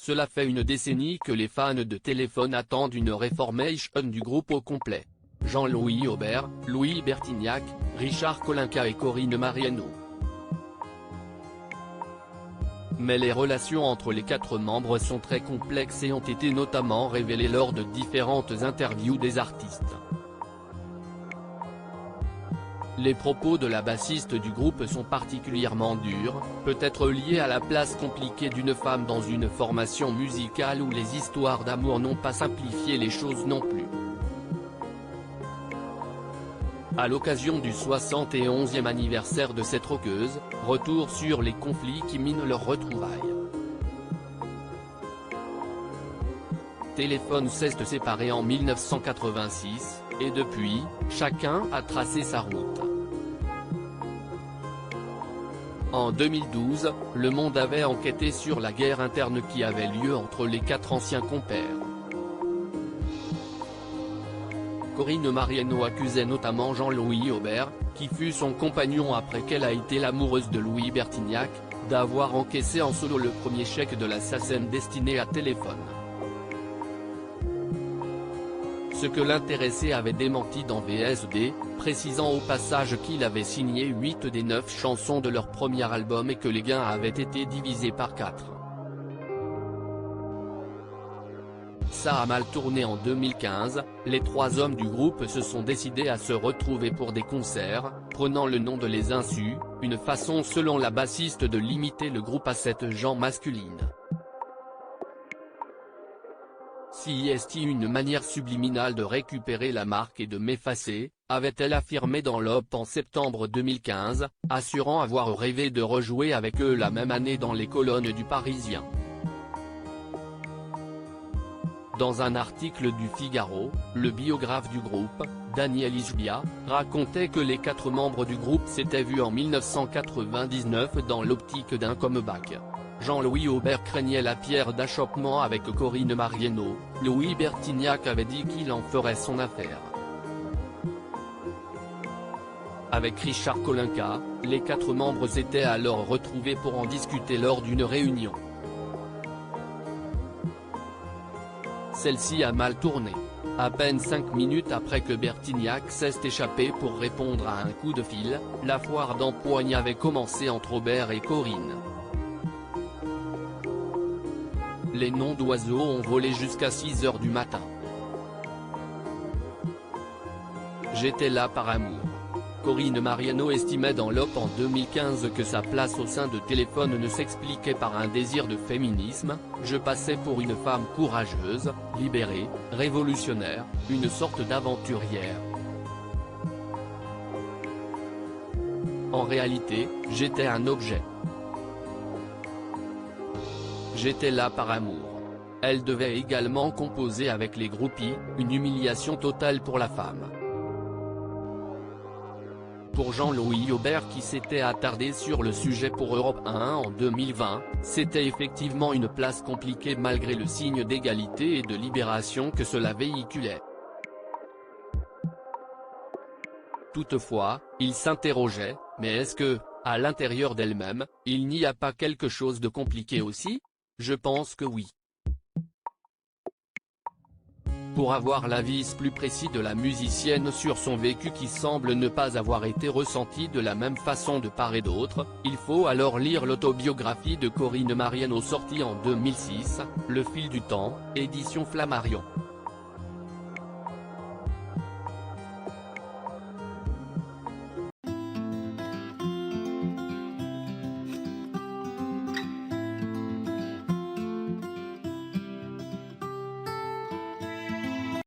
Cela fait une décennie que les fans de Téléphone attendent une reformation du groupe au complet. Jean-Louis Aubert, Louis Bertignac, Richard Kolinka et Corinne Mariano. Mais les relations entre les 4 membres sont très complexes et ont été notamment révélées lors de différentes interviews des artistes. Les propos de la bassiste du groupe sont particulièrement durs, peut-être liés à la place compliquée d'une femme dans une formation musicale où les histoires d'amour n'ont pas simplifié les choses non plus. À l'occasion du 71e anniversaire de cette rockeuse, retour sur les conflits qui minent leurs retrouvailles. Téléphone s'est séparé en 1986, et depuis, chacun a tracé sa route. En 2012, Le Monde avait enquêté sur la guerre interne qui avait lieu entre les 4 anciens compères. Corinne Mariano accusait notamment Jean-Louis Aubert, qui fut son compagnon après qu'elle a été l'amoureuse de Louis Bertignac, d'avoir encaissé en solo le premier chèque de la SACEM destiné à Téléphone. Ce que l'intéressé avait démenti dans VSD, précisant au passage qu'il avait signé 8 des 9 chansons de leur premier album et que les gains avaient été divisés par 4. Ça a mal tourné en 2015, les 3 hommes du groupe se sont décidés à se retrouver pour des concerts, prenant le nom de Les Insus, une façon selon la bassiste de limiter le groupe à 7 gens masculines. Si est une manière subliminale de récupérer la marque et de m'effacer, avait-elle affirmé dans l'Op en septembre 2015, assurant avoir rêvé de rejouer avec eux la même année dans les colonnes du Parisien. Dans un article du Figaro, le biographe du groupe, Daniel Isbia, racontait que les 4 membres du groupe s'étaient vus en 1999 dans l'optique d'un comeback. Jean-Louis Aubert craignait la pierre d'achoppement avec Corinne Mariano, Louis Bertignac avait dit qu'il en ferait son affaire. Avec Richard Kolinka, les 4 membres s'étaient alors retrouvés pour en discuter lors d'une réunion. Celle-ci a mal tourné. À peine 5 minutes après que Bertignac s'est échappé pour répondre à un coup de fil, la foire d'empoigne avait commencé entre Aubert et Corinne. Les noms d'oiseaux ont volé jusqu'à 6 h du matin. J'étais là par amour. Corinne Mariano estimait dans l'Op en 2015 que sa place au sein de Téléphone ne s'expliquait par un désir de féminisme, je passais pour une femme courageuse, libérée, révolutionnaire, une sorte d'aventurière. En réalité, j'étais un objet. J'étais là par amour. Elle devait également composer avec les groupies, une humiliation totale pour la femme. Pour Jean-Louis Aubert qui s'était attardé sur le sujet pour Europe 1 en 2020, c'était effectivement une place compliquée malgré le signe d'égalité et de libération que cela véhiculait. Toutefois, il s'interrogeait, mais est-ce que, à l'intérieur d'elle-même, il n'y a pas quelque chose de compliqué aussi ? Je pense que oui. Pour avoir l'avis plus précis de la musicienne sur son vécu qui semble ne pas avoir été ressenti de la même façon de part et d'autre, il faut alors lire l'autobiographie de Corinne Mariano sortie en 2006, Le fil du temps, édition Flammarion.